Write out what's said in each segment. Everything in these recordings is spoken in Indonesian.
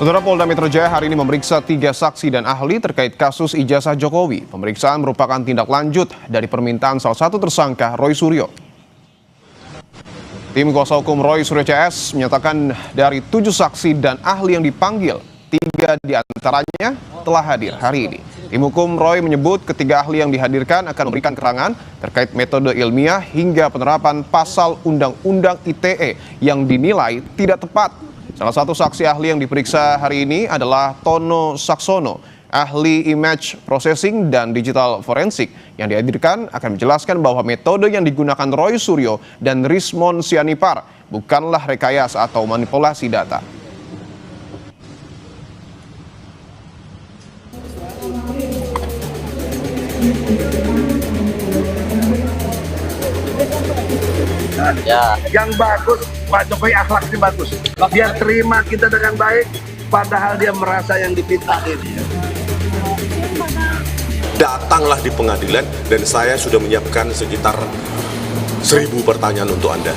Saudara, Polda Metro Jaya hari ini memeriksa 3 saksi dan ahli terkait kasus ijazah Jokowi. Pemeriksaan merupakan tindak lanjut dari permintaan salah satu tersangka, Roy Suryo. Tim kuasa hukum Roy Suryo CS menyatakan dari 7 saksi dan ahli yang dipanggil, 3 diantaranya telah hadir hari ini. Tim hukum Roy menyebut ketiga ahli yang dihadirkan akan memberikan keterangan terkait metode ilmiah hingga penerapan pasal Undang-Undang ITE yang dinilai tidak tepat. Salah satu saksi ahli yang diperiksa hari ini adalah Tono Saksono, ahli image processing dan digital forensik. Yang dihadirkan akan menjelaskan bahwa metode yang digunakan Roy Suryo dan Rismon Sianipar bukanlah rekayasa atau manipulasi data. Ya. Yang bagus, Pak Jokowi akhlaknya bagus. Dia terima kita dengan baik, padahal dia merasa yang dipintain. Datanglah di pengadilan dan saya sudah menyiapkan sekitar 1000 pertanyaan untuk Anda.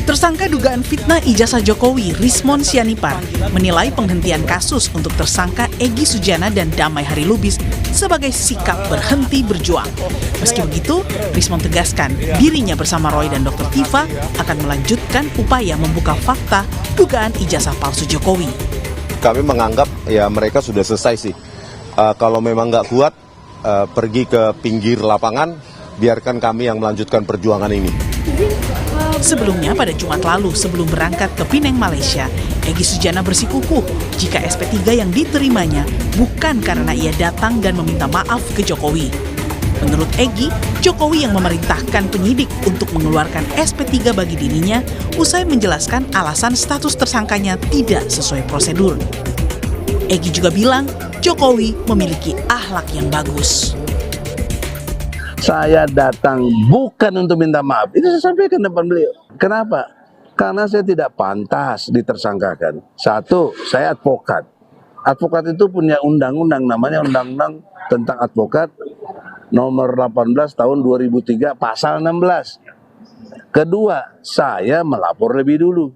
Tersangka dugaan fitnah ijazah Jokowi, Rismon Sianipar, menilai penghentian kasus untuk tersangka Egy Sujana dan Damai Hari Lubis sebagai sikap berhenti berjuang. Meski begitu, Rismon tegaskan dirinya bersama Roy dan Dr. Tifa akan melanjutkan upaya membuka fakta dugaan ijazah palsu Jokowi. Kami menganggap ya mereka sudah selesai sih. Kalau memang nggak kuat, pergi ke pinggir lapangan, biarkan kami yang melanjutkan perjuangan ini. Sebelumnya pada Jumat lalu sebelum berangkat ke Penang, Malaysia, Egy Sujana bersikukuh jika SP3 yang diterimanya bukan karena ia datang dan meminta maaf ke Jokowi. Menurut Egy, Jokowi yang memerintahkan penyidik untuk mengeluarkan SP3 bagi dirinya usai menjelaskan alasan status tersangkanya tidak sesuai prosedur. Egy juga bilang Jokowi memiliki akhlak yang bagus. Saya datang bukan untuk minta maaf. Itu saya sampaikan depan beliau. Kenapa? Karena saya tidak pantas ditersangkakan. Satu, saya advokat. Advokat itu punya undang-undang, namanya Undang-Undang tentang Advokat nomor 18 tahun 2003 pasal 16. Kedua, saya melapor lebih dulu.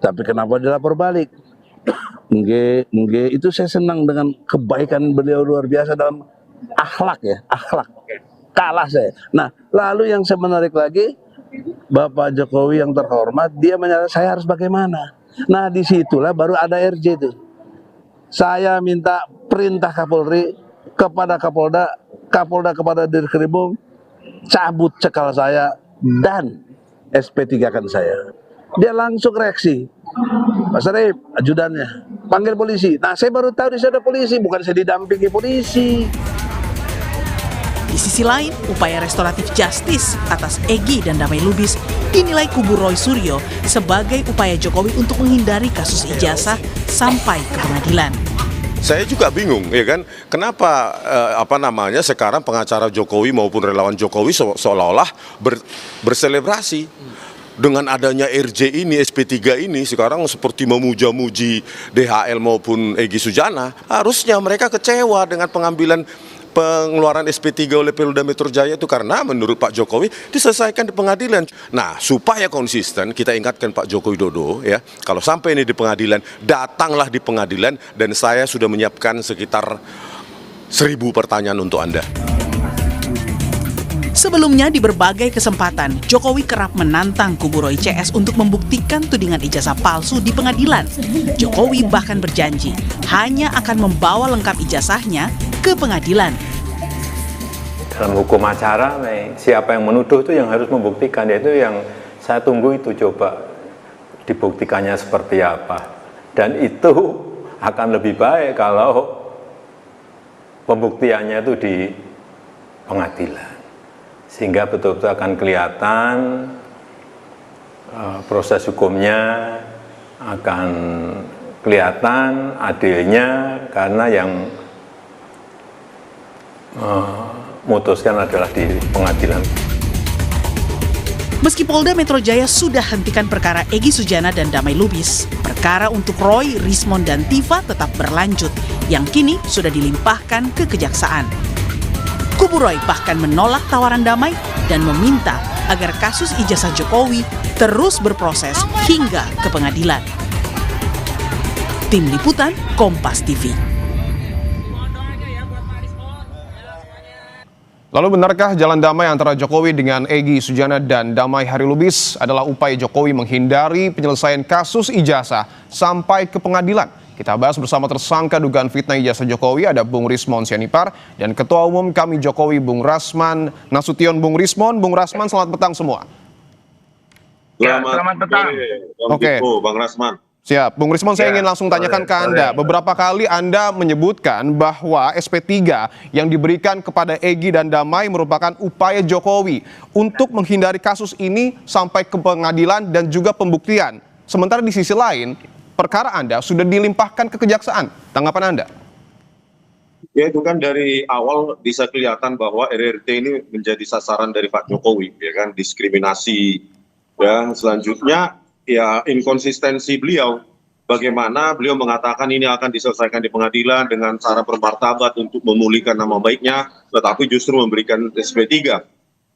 Tapi kenapa dilapor balik? Itu saya senang dengan kebaikan beliau luar biasa dalam akhlak ya, akhlak. Kalah saya. Nah, lalu yang saya menarik lagi, Bapak Jokowi yang terhormat, dia menyatakan saya harus bagaimana. Nah, disitulah baru ada RJ itu. Saya minta perintah Kapolri kepada Kapolda, Kapolda kepada Dirkrimum, cabut cekal saya dan SP3-kan saya. Dia langsung reaksi. Pak Sarip, ajudannya, panggil polisi. Nah, saya baru tahu di sana ada polisi, bukan saya didampingi polisi. Di sisi lain, upaya restoratif justice atas Egy dan Damai Lubis dinilai kubu Roy Suryo sebagai upaya Jokowi untuk menghindari kasus ijazah sampai ke pengadilan. Saya juga bingung, ya kan? Kenapa sekarang pengacara Jokowi maupun relawan Jokowi seolah-olah berselebrasi dengan adanya RJ ini, SP3 ini sekarang seperti memuja-muji DHL maupun Egy Sujana. Harusnya mereka kecewa dengan pengeluaran SP3 oleh Polda Metro Jaya itu karena menurut Pak Jokowi diselesaikan di pengadilan. Nah, supaya konsisten kita ingatkan Pak Joko Widodo ya, kalau sampai ini di pengadilan, datanglah di pengadilan dan saya sudah menyiapkan sekitar 1000 pertanyaan untuk Anda. Sebelumnya di berbagai kesempatan, Jokowi kerap menantang kubu Roy CS untuk membuktikan tudingan ijazah palsu di pengadilan. Jokowi bahkan berjanji hanya akan membawa lengkap ijazahnya ke pengadilan. Dalam hukum acara, siapa yang menuduh itu yang harus membuktikan, yaitu yang saya tunggu itu coba dibuktikannya seperti apa. Dan itu akan lebih baik kalau pembuktiannya itu di pengadilan. Sehingga betul-betul akan kelihatan proses hukumnya, akan kelihatan adilnya, karena yang memutuskan adalah di pengadilan. Meski Polda Metro Jaya sudah hentikan perkara Egy Sujana dan Damai Lubis, perkara untuk Roy, Rismon, dan Tifa tetap berlanjut, yang kini sudah dilimpahkan ke Kejaksaan. Kubu Roy bahkan menolak tawaran Damai dan meminta agar kasus ijazah Jokowi terus berproses hingga ke pengadilan. Tim Liputan Kompas TV. Lalu benarkah jalan damai antara Jokowi dengan Egy Sujana dan Damai Harilubis adalah upaya Jokowi menghindari penyelesaian kasus ijazah sampai ke pengadilan? Kita bahas bersama tersangka dugaan fitnah ijazah Jokowi, ada Bung Rismon Sianipar, dan Ketua Umum kami Jokowi Bung Rasman Nasution. Bung Rasman, selamat petang semua. Selamat petang. Oke. Bang Rasman. Siap. Bung Rismon, saya ingin langsung tanyakan ke Anda. Beberapa kali Anda menyebutkan bahwa SP3 yang diberikan kepada Egy dan Damai merupakan upaya Jokowi untuk menghindari kasus ini sampai ke pengadilan dan juga pembuktian. Sementara di sisi lain, perkara Anda sudah dilimpahkan ke kejaksaan. Tanggapan Anda? Ya, itu kan dari awal bisa kelihatan bahwa RRT ini menjadi sasaran dari Pak Jokowi, ya kan, diskriminasi. Ya, selanjutnya ya inkonsistensi beliau, bagaimana beliau mengatakan ini akan diselesaikan di pengadilan dengan cara bermartabat untuk memulihkan nama baiknya, tetapi justru memberikan SP3.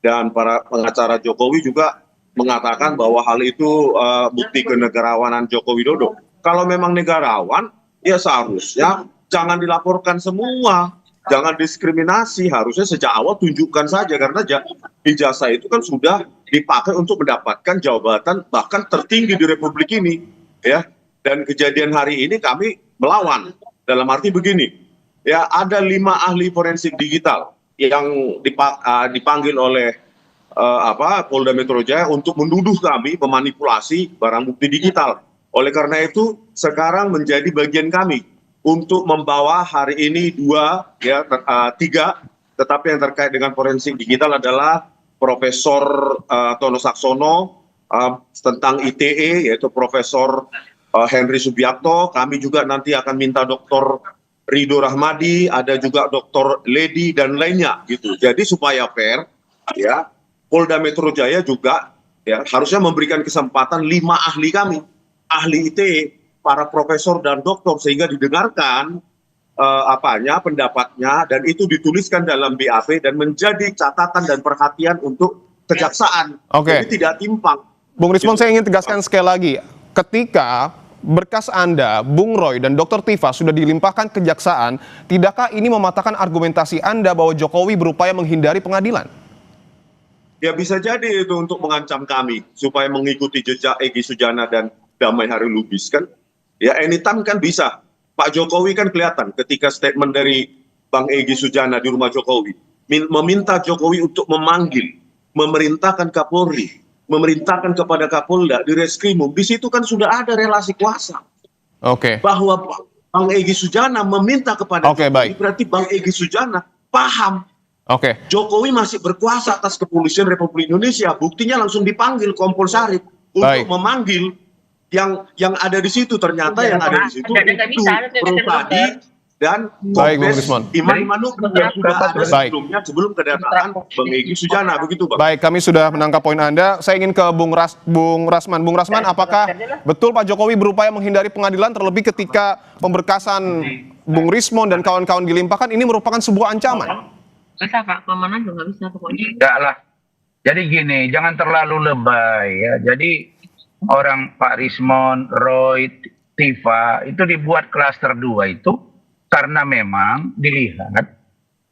Dan para pengacara Jokowi juga mengatakan bahwa hal itu bukti kenegarawanan Joko Widodo. Kalau memang negarawan, ya seharusnya jangan dilaporkan semua, jangan diskriminasi, harusnya sejak awal tunjukkan saja, karena ijazah itu kan sudah dipakai untuk mendapatkan jabatan bahkan tertinggi di Republik ini, ya. Dan kejadian hari ini kami melawan, dalam arti begini, ya, ada 5 ahli forensik digital yang dipanggil oleh Polda Metro Jaya untuk menuduh kami memanipulasi barang bukti digital. Oleh karena itu sekarang menjadi bagian kami untuk membawa hari ini 3, tetapi yang terkait dengan forensik digital adalah Profesor Tono Saksono tentang ITE, yaitu Profesor Henry Subiakto. Kami juga nanti akan minta Dr. Ridho Rahmadi, ada juga Dr. Ledi dan lainnya gitu. Jadi supaya fair, ya, Polda Metro Jaya juga ya harusnya memberikan kesempatan 5 ahli kami, ahli ITE, para profesor dan doktor, sehingga didengarkan pendapatnya, dan itu dituliskan dalam BAP dan menjadi catatan dan perhatian untuk kejaksaan. Oke. Jadi tidak timpang. Bung Rismon, saya ingin tegaskan sekali lagi, ketika berkas Anda, Bung Roy dan Dr. Tifa sudah dilimpahkan kejaksaan, tidakkah ini mematahkan argumentasi Anda bahwa Jokowi berupaya menghindari pengadilan? Ya bisa jadi itu untuk mengancam kami supaya mengikuti jejak Egy Sujana dan Damai Harilubis kan. Ya anytime kan bisa. Pak Jokowi kan kelihatan ketika statement dari Bang Egy Sujana di rumah Jokowi, meminta Jokowi untuk memanggil, memerintahkan Kapolri, memerintahkan kepada Kapolda di Reskrimum. Di situ kan sudah ada relasi kuasa. Oke. Bahwa Bang Egy Sujana meminta kepada Jokowi, baik. berarti Bang Egy Sujana paham. Oke. Jokowi masih berkuasa atas kepolisian Republik Indonesia. Buktinya langsung dipanggil Kompol Sarip untuk memanggil yang ada di situ. Ternyata yang ada di situ itu Protadi dan Kombes Iman Imanuk yang sudah ada sebelumnya, sebelum kedatangan Bang Egy Sujana, begitu Bang. Baik, kami sudah menangkap poin Anda. Saya ingin ke Bung Rasman. Bung Rasman, apakah betul Pak Jokowi berupaya menghindari pengadilan, terlebih ketika pemberkasan Bung Rismon dan kawan-kawan dilimpahkan, ini merupakan sebuah ancaman? Bisa Pak, kemana juga bisa pokoknya. Enggak lah. Jadi gini, jangan terlalu lebay ya. Jadi orang Pak Rismon, Roy, Tifa itu dibuat klaster 2 itu karena memang dilihat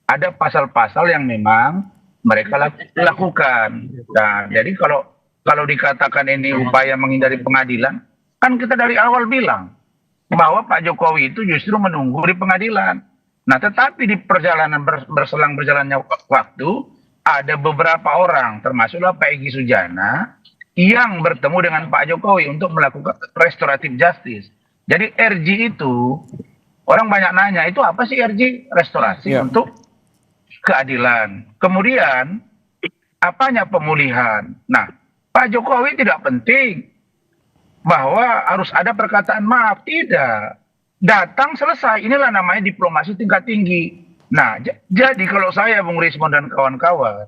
ada pasal-pasal yang memang mereka lakukan. Nah, jadi kalau dikatakan ini upaya menghindari pengadilan, kan kita dari awal bilang bahwa Pak Jokowi itu justru menunggu di pengadilan. Nah, tetapi di perjalanan berjalannya waktu ada beberapa orang, termasuklah Pak Egy Sujana, yang bertemu dengan Pak Jokowi untuk melakukan restoratif justice. Jadi RJ itu, orang banyak nanya, itu apa sih RJ? Restorasi untuk keadilan. Kemudian, apanya pemulihan? Nah, Pak Jokowi tidak penting bahwa harus ada perkataan maaf. Tidak. Datang selesai. Inilah namanya diplomasi tingkat tinggi. Nah, jadi kalau saya, Bung Rismon dan kawan-kawan,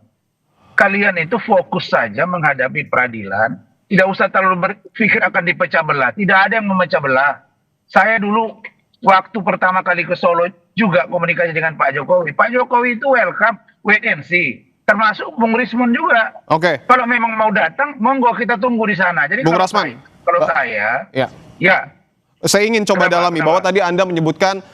kalian itu fokus saja menghadapi peradilan, tidak usah terlalu berpikir akan dipecah belah. Tidak ada yang memecah belah. Saya dulu waktu pertama kali ke Solo juga komunikasi dengan Pak Jokowi. Pak Jokowi itu welcome, wait and see. Termasuk Bung Rismon juga. Oke. Kalau memang mau datang, monggo kita tunggu di sana. Jadi Bung Rasman, kalau saya, Saya ingin coba dalami bahwa tadi Anda menyebutkan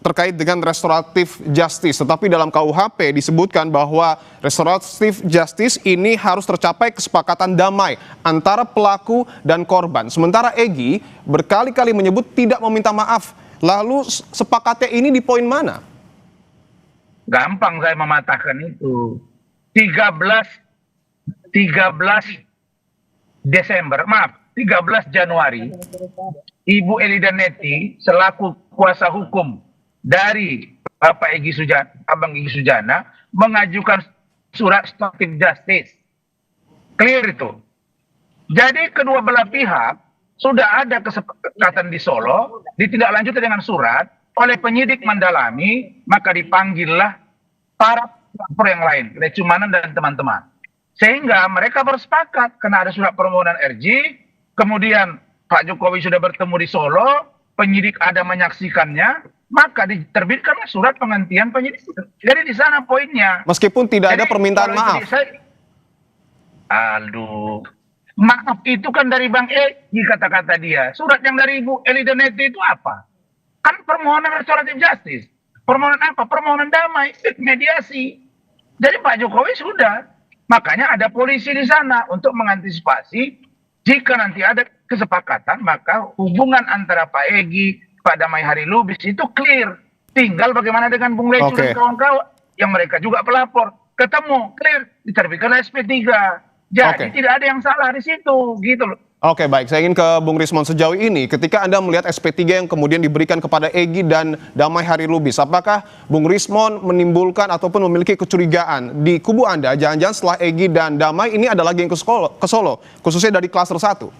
terkait dengan restoratif justice, tetapi dalam KUHP disebutkan bahwa restoratif justice ini harus tercapai kesepakatan damai antara pelaku dan korban. Sementara Egy berkali-kali menyebut tidak meminta maaf. Lalu sepakatnya ini di poin mana? Gampang saya mematahkan itu. 13 Januari, Ibu Elida Neti selaku kuasa hukum dari Bapak Abang Egy Sujana mengajukan surat restoratif justice. Clear itu. Jadi kedua belah pihak sudah ada kesepakatan di Solo, ditindaklanjuti dengan surat oleh penyidik mendalami, maka dipanggillah para pelapor yang lain, Lecumanan dan teman-teman. Sehingga mereka bersepakat karena ada surat permohonan RJ, kemudian Pak Jokowi sudah bertemu di Solo, penyidik ada menyaksikannya, maka diterbitkanlah surat penghentian penyidik. Jadi di sana poinnya. Meskipun tidak ada permintaan maaf. Maaf itu kan dari Bang Egy, kata-kata dia. Surat yang dari Ibu Elida Neti itu apa? Kan permohonan restoratif justice. Permohonan apa? Permohonan damai, mediasi. Jadi Pak Jokowi sudah. Makanya ada polisi di sana untuk mengantisipasi jika nanti ada kesepakatan, maka hubungan antara Pak Egy, Pak Damai Hari Lubis itu clear. Tinggal bagaimana dengan Bung Lecu dan kawan-kawan yang mereka juga pelapor. Ketemu, clear, diterbitkan SP3. Jadi tidak ada yang salah di situ, gitu loh. Oke, baik. Saya ingin ke Bung Rismon. Sejauh ini, ketika Anda melihat SP3 yang kemudian diberikan kepada Egy dan Damai Hari Lubis, apakah Bung Rismon menimbulkan ataupun memiliki kecurigaan di kubu Anda, jangan-jangan setelah Egy dan Damai ini ada lagi yang ke Solo, khususnya dari klaster 1?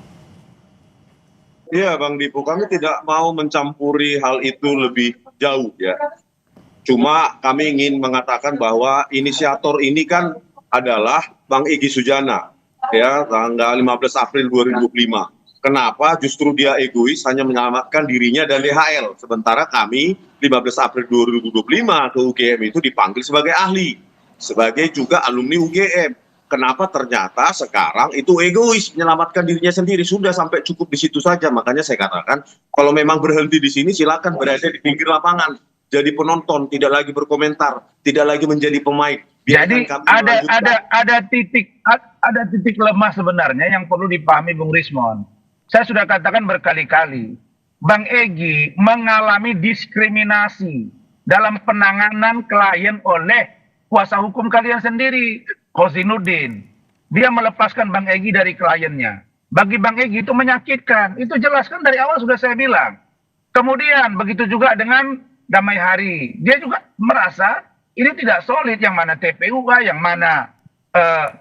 Iya, Bang Dipu, kami tidak mau mencampuri hal itu lebih jauh ya. Cuma kami ingin mengatakan bahwa inisiator ini kan adalah Bang Egy Sujana. Ya, tanggal 15 April 2005. Kenapa justru dia egois hanya menyelamatkan dirinya dan DHL, sementara kami 15 April 2025 ke UGM itu dipanggil sebagai ahli, sebagai juga alumni UGM. Kenapa ternyata sekarang itu egois menyelamatkan dirinya sendiri? Sudah sampai cukup di situ saja. Makanya saya katakan kalau memang berhenti di sini silakan berada di pinggir lapangan, jadi penonton, tidak lagi berkomentar, tidak lagi menjadi pemain. Jadi ada titik lemah sebenarnya yang perlu dipahami Bung Rismon. Saya sudah katakan berkali-kali, Bang Egy mengalami diskriminasi dalam penanganan klien oleh kuasa hukum kalian sendiri, Kozinuddin. Dia melepaskan Bang Egy dari kliennya. Bagi Bang Egy itu menyakitkan. Itu jelas kan dari awal sudah saya bilang. Kemudian begitu juga dengan Damai Hari. Dia juga merasa ini tidak solid, yang mana TPUA, yang mana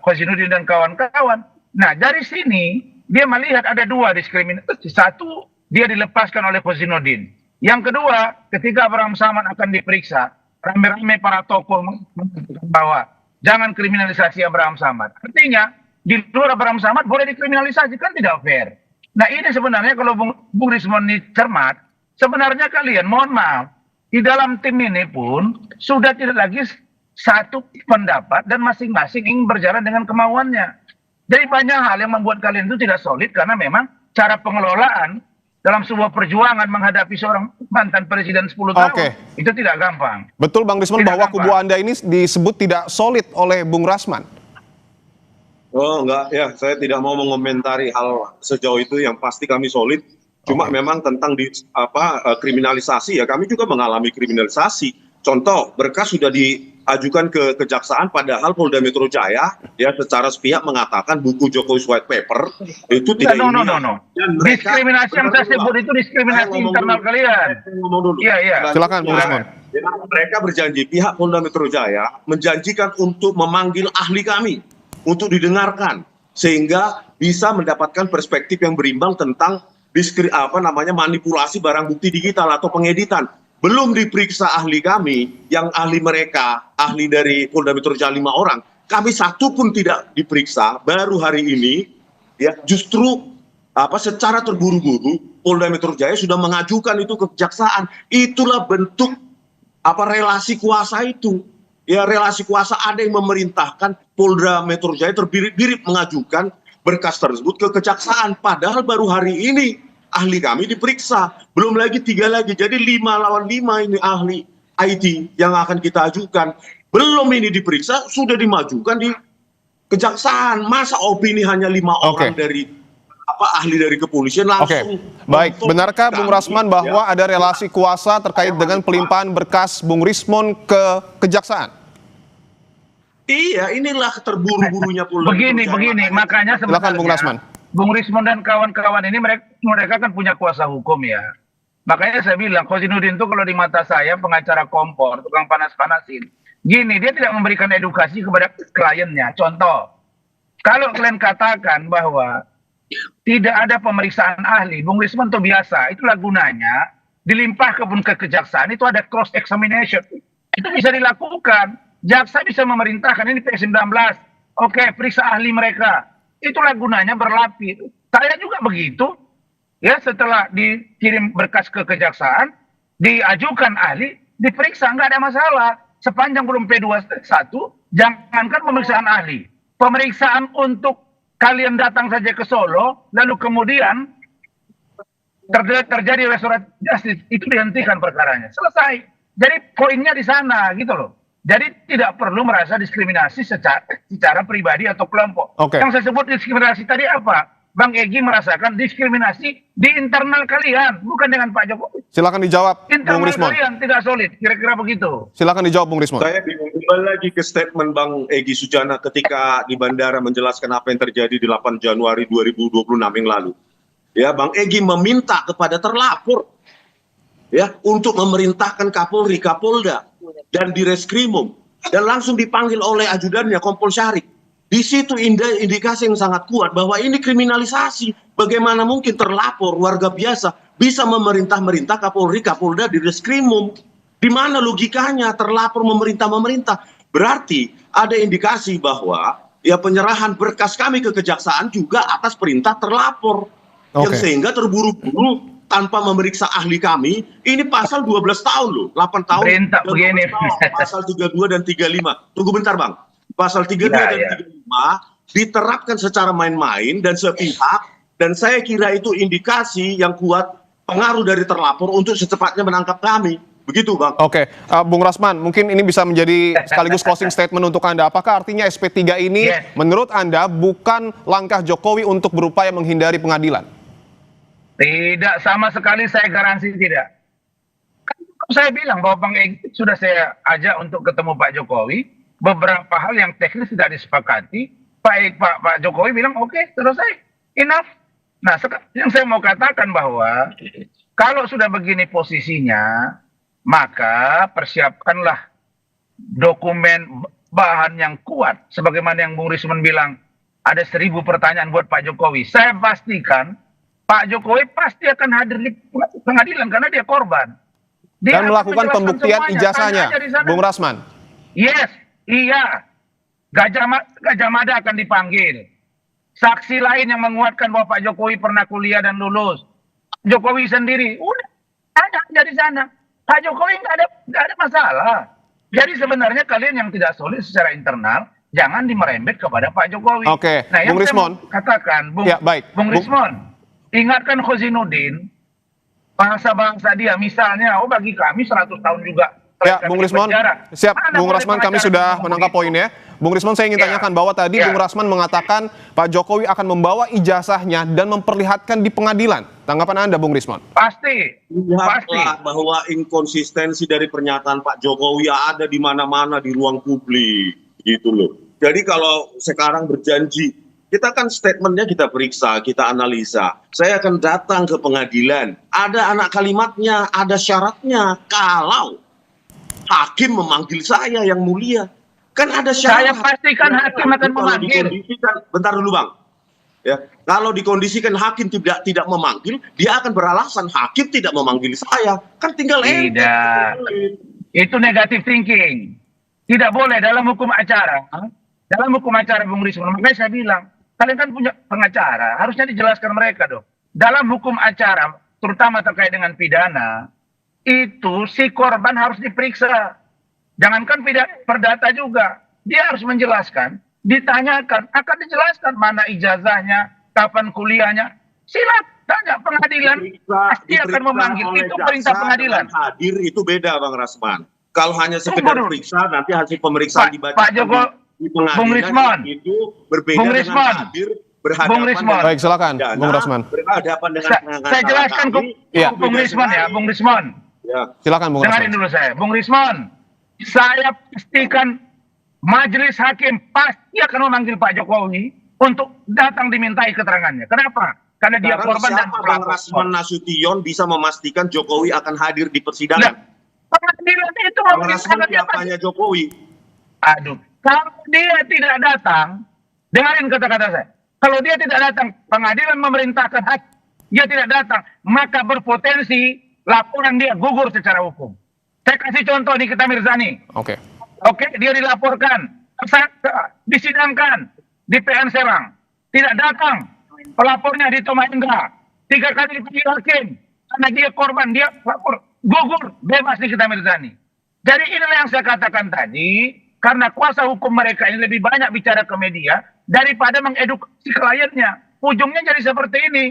Kozinuddin dan kawan-kawan. Nah, dari sini dia melihat ada dua diskriminasi. Satu, dia dilepaskan oleh Kozinuddin. Yang kedua, ketika Abraham Samad akan diperiksa, rame-rame para tokoh mengatakan bahwa jangan kriminalisasi Abraham Samad. Artinya, di luar Abraham Samad boleh dikriminalisasi, kan tidak fair. Nah, ini sebenarnya kalau Bung Rismon ini cermat, sebenarnya kalian, mohon maaf, di dalam tim ini pun sudah tidak lagi satu pendapat dan masing-masing ingin berjalan dengan kemauannya. Jadi banyak hal yang membuat kalian itu tidak solid karena memang cara pengelolaan dalam sebuah perjuangan menghadapi seorang mantan presiden 10 tahun itu tidak gampang. Betul Bang Rismon bahwa kubu Anda ini disebut tidak solid oleh Bung Rasman. Oh enggak, ya saya tidak mau mengomentari hal sejauh itu, yang pasti kami solid. Cuma memang tentang kriminalisasi ya, kami juga mengalami kriminalisasi. Contoh, berkas sudah diajukan ke kejaksaan, padahal Polda Metro Jaya ya secara sepihak mengatakan buku Jokowi's White Paper itu tidak ilmiah. Diskriminasi yang saya sebut itu diskriminasi internal kalian. Iya. Silakan Bung Rismon. Mereka berjanji, pihak Polda Metro Jaya menjanjikan untuk memanggil ahli kami untuk didengarkan sehingga bisa mendapatkan perspektif yang berimbang tentang manipulasi barang bukti digital atau pengeditan. Belum diperiksa ahli kami, yang ahli mereka, ahli dari Polda Metro Jaya 5 orang, kami satu pun tidak diperiksa. Baru hari ini, ya justru secara terburu-buru Polda Metro Jaya sudah mengajukan itu ke kejaksaan. Itulah bentuk relasi kuasa itu. Ya, relasi kuasa, ada yang memerintahkan Polda Metro Jaya terbirit-birit mengajukan berkas tersebut ke kejaksaan. Padahal baru hari ini ahli kami diperiksa, belum lagi 3 lagi, jadi 5 lawan 5 ini ahli IT yang akan kita ajukan. Belum ini diperiksa, sudah dimajukan di kejaksaan. Masa opini hanya 5 orang dari ahli dari kepolisian langsung. Baik, benarkah Bung Rasman bahwa ada relasi kuasa terkait dengan pelimpahan berkas Bung Rismon ke kejaksaan? Iya, inilah terburu-burunya pula. Begini, makanya Silakan Bung Rasman. Bung Rismon dan kawan-kawan ini mereka kan punya kuasa hukum ya. Makanya saya bilang, Khosinuddin itu kalau di mata saya pengacara kompor, tukang panas-panasin. Gini, dia tidak memberikan edukasi kepada kliennya. Contoh, kalau kalian katakan bahwa tidak ada pemeriksaan ahli, Bung Rismon itu biasa, itulah gunanya dilimpahkan ke kejaksaan, itu ada cross examination. Itu bisa dilakukan. Jaksa bisa memerintahkan ini P19. Oke, periksa ahli mereka. Itulah gunanya berlapis. Saya juga begitu. Ya, setelah dikirim berkas ke kejaksaan, diajukan ahli, diperiksa, nggak ada masalah. Sepanjang belum P21, jangankan pemeriksaan ahli. Pemeriksaan untuk kalian datang saja ke Solo, lalu kemudian terjadi restoratif justice, itu dihentikan perkaranya. Selesai. Jadi poinnya di sana gitu loh. Jadi tidak perlu merasa diskriminasi secara pribadi atau kelompok. Yang saya sebut diskriminasi tadi apa? Bang Egy merasakan diskriminasi di internal kalian, bukan dengan Pak Jokowi. Silakan dijawab, Bung Rismon. Internal kalian tidak solid, kira-kira begitu. Silakan dijawab, Bung Rismon. Saya bingung kembali lagi ke statement Bang Egy Sujana ketika di bandara menjelaskan apa yang terjadi di 8 Januari 2026 yang lalu. Ya, Bang Egy meminta kepada terlapor ya untuk memerintahkan Kapolri, Kapolda dan Direskrimum dan langsung dipanggil oleh ajudannya Kompol Syarif. Di situ indikasi yang sangat kuat bahwa ini kriminalisasi. Bagaimana mungkin terlapor warga biasa bisa memerintah Kapolri, Kapolda, Direskrimum? Di mana logikanya terlapor memerintah? Berarti ada indikasi bahwa ya penyerahan berkas kami ke kejaksaan juga atas perintah terlapor. Yang sehingga terburu-buru tanpa memeriksa ahli kami, ini pasal 12 tahun loh, 8 tahun. Perintah begini. Pasal 32 dan 35. Tunggu bentar Bang. Pasal 32 dan 35 diterapkan secara main-main dan sepihak, dan saya kira itu indikasi yang kuat pengaruh dari terlapor untuk secepatnya menangkap kami. Begitu Bang. Bung Rasman, mungkin ini bisa menjadi sekaligus closing statement untuk Anda. Apakah artinya SP3 ini menurut Anda bukan langkah Jokowi untuk berupaya menghindari pengadilan? Tidak, sama sekali saya garansi tidak. Saya bilang bahwa Bang Egy sudah saya ajak untuk ketemu Pak Jokowi. Beberapa hal yang teknis tidak disepakati, Pak Jokowi bilang oke, selesai, enough. Nah, yang saya mau katakan bahwa kalau sudah begini posisinya, maka persiapkanlah dokumen bahan yang kuat. Sebagaimana yang Bung Rismon bilang, ada 1000 pertanyaan buat Pak Jokowi. Saya pastikan Pak Jokowi pasti akan hadir di pengadilan karena dia korban. Dan melakukan pembuktian ijazahnya, Bung Rasman. Yes. Iya, Gajah Mada akan dipanggil. Saksi lain yang menguatkan bahwa Pak Jokowi pernah kuliah dan lulus. Jokowi sendiri, udah ada di sana. Pak Jokowi nggak ada masalah. Jadi sebenarnya kalian yang tidak solid secara internal, jangan dimerembet kepada Pak Jokowi. Nah, yang Bung Rismon katakan, Bung Rismon, ingatkan Khosinuddin, bangsa-bangsa dia, misalnya, bagi kami 100 tahun juga. Ya, Bung Rismon, siap. Bung Rasman, kami sudah menangkap poinnya. Bung Rismon, saya ingin tanyakan bahwa tadi Bung Rasman mengatakan Pak Jokowi akan membawa ijazahnya dan memperlihatkan di pengadilan. Tanggapan Anda, Bung Rismon? Pasti. Bahwa inkonsistensi dari pernyataan Pak Jokowi ada di mana-mana di ruang publik, gitu loh. Jadi kalau sekarang berjanji, kita kan statementnya kita periksa, kita analisa. Saya akan datang ke pengadilan. Ada anak kalimatnya, ada syaratnya. Kalau hakim memanggil saya yang mulia, kan ada syarat. Saya pastikan hakim akan memanggil. Bentar dulu Bang. Ya, kalau dikondisikan hakim tidak memanggil, dia akan beralasan hakim tidak memanggil saya. Kan tinggal tidak. Itu negative thinking. Tidak boleh dalam hukum acara. Dalam hukum acara Bung Rismon, makanya saya bilang, kalian kan punya pengacara, harusnya dijelaskan mereka dong. Dalam hukum acara, terutama terkait dengan pidana, itu si korban harus diperiksa. Jangankan perdata juga. Dia harus menjelaskan, ditanyakan, akan dijelaskan mana ijazahnya, kapan kuliahnya. Silat. Tanya pengadilan pasti akan memanggil, oleh itu jaksa perintah pengadilan. dengan hadir itu beda, Bang Rasman. Kalau hanya sekedar Tunggu dulu. periksa, nanti hasil pemeriksaan Pak dibacakan Joko, di pengadilan Bung Rismon. itu berbeda Bung dengan Rismon. hadir Bung berhadapan Rismon. Baik, silakan, Bung Rasman. Berhadapan dengan Saya jelaskan ke Iya. Bung Rismon ya, Bung Rismon. Ya. Silakan Bung Dengarin Rasman. dulu saya, Bung Rismon. Saya pastikan majelis hakim pasti akan memanggil Pak Jokowi untuk datang dimintai keterangannya. Kenapa? Karena dia Sekarang korban dan siapa Bang pelapor. Rasman Nasution bisa memastikan Jokowi akan hadir di persidangan? Nah, pengadilan itu Bang Rasman memerintahkan dia pasti. siapanya Jokowi? Aduh, kalau dia tidak datang, dengarin kata-kata saya. Kalau dia tidak datang, pengadilan memerintahkan hakim, dia tidak datang, maka berpotensi laporan dia gugur secara hukum. Saya kasih contoh nih kita Mirzani. Oke. Oke, dia dilaporkan, disidangkan di PN Serang, tidak datang, pelapornya di Tomaindra, 3 kali dipanggil hakim, karena dia korban, dia lapor, gugur, bebas nih kita Mirzani. Jadi inilah yang saya katakan tadi, karena kuasa hukum mereka ini lebih banyak bicara ke media daripada mengedukasi kliennya. Ujungnya jadi seperti ini.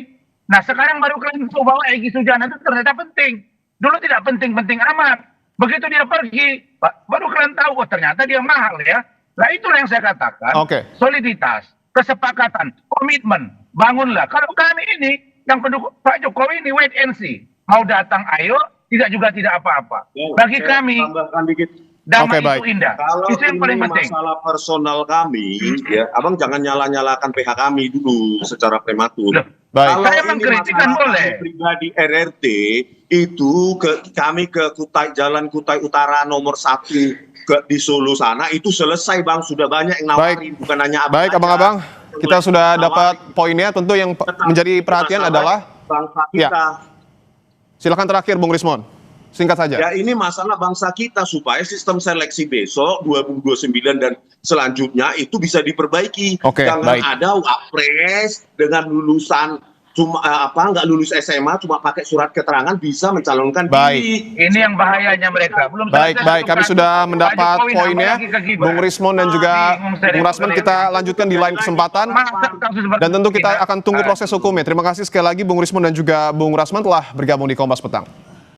Nah sekarang baru kalian tahu bahwa Egy Sujana itu ternyata penting. Dulu tidak penting-penting amat. Begitu dia pergi, baru kalian tahu, oh ternyata dia mahal ya. Nah itulah yang saya katakan, soliditas, kesepakatan, komitmen, bangunlah. Kalau kami ini, yang pendukung Pak Jokowi ini wait and see. Mau datang ayo, tidak juga tidak apa-apa. Bagi kami, tambahkan dikit. damai itu indah. Kalau Itu yang paling ini penting. masalah personal kami, ya, Abang jangan nyala-nyalakan PH kami dulu secara prematur. Baik. Kalau Saya ini mengkritik kan masalah boleh. kami pribadi RRT itu kami ke Jalan Kutai Utara nomor 1 di Solo sana itu selesai Bang, sudah banyak yang nawarin, bukan hanya Abang. Baik, abang-abang, kita sudah dapat poinnya. Tentu yang menjadi perhatian adalah bangsa kita. Ya. Silakan terakhir Bung Rismon. Singkat saja. Ya ini masalah bangsa kita supaya sistem seleksi besok 2029 dan selanjutnya itu bisa diperbaiki. Oke, Jangan baik. ada wapres dengan lulusan cuma nggak lulus SMA cuma pakai surat keterangan bisa mencalonkan Baik. diri. Ini yang bahayanya mereka. Belum Baik, selesai baik. satu Kami kasus. sudah Pak mendapat Jokowi poinnya. nambah lagi kegibah. Bung Rismon dan juga Bung Rasman, kita lanjutkan di lain kesempatan. Dan tentu kita akan tunggu proses hukumnya. Terima kasih sekali lagi Bung Rismon dan juga Bung Rasman telah bergabung di Kompas Petang.